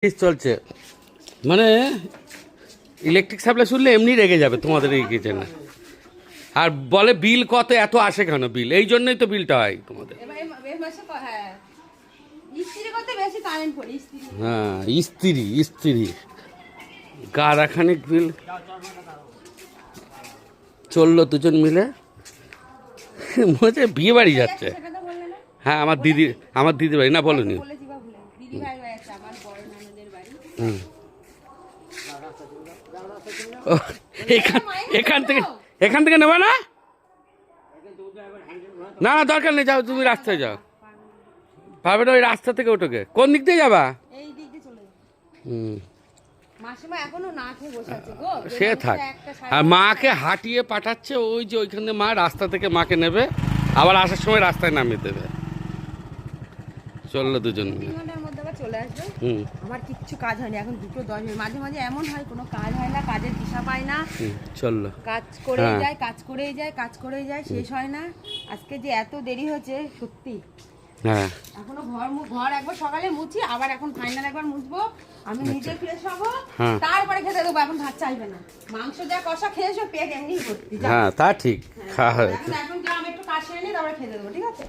চলছে মানে electric supply শুনলে এমনি রেগে যাবে তোমাদের এই কিচেনে। আর বলে বিল কত এত আসে কেন বিল, এই জন্যই তো বিলটা হয় তোমাদের। হ্যাঁ ইস্ত্রি গাড়াখানিক বিল চললো দুজন মিলে, মনে হচ্ছে বিয়ে বাড়ি যাচ্ছে। হ্যাঁ আমার দিদির বাড়ি না বলনি। এখান থেকে নেবা না, না না দরকার নেই, যাও তুমি রাস্তায় যাও, পারবে না ওই রাস্তা থেকে ওটাকে। কোন দিক দিয়ে যাবা? সে থাক, আর মাকে হাঁটিয়ে পাঠাচ্ছে ওই যে ওইখানে মা রাস্তা থেকে মাকে নেবে, আবার আসার সময় রাস্তায় নামিয়ে দেবে। চললো দুজন চলে আসবে। আমার কিচ্ছু কাজ হয়নি, এখন 2:10। মাঝে মাঝে এমন হয় কোনো কাজ হয় না, কাজের দিশা পায় না, চললো কাজ করেই যায় শেষ হয় না। আজকে যে এত দেরি হয়েছে সত্যি। হ্যাঁ এখনো ঘর একবার সকালে মুছি, আবার এখন ফাইনাল একবার মুছবো, আমি নিজে ফ্রেশ হবো, তারপরে খেতে দেবো। এখন ভাত চাইবে না, মাংস যা কষা খেয়েছো পেট এমনি ভর্তি। হ্যাঁ তা ঠিক। এখন আমি একটু কাজ সেরে নিই, তারপরে খেতে দেবো। ঠিক আছে।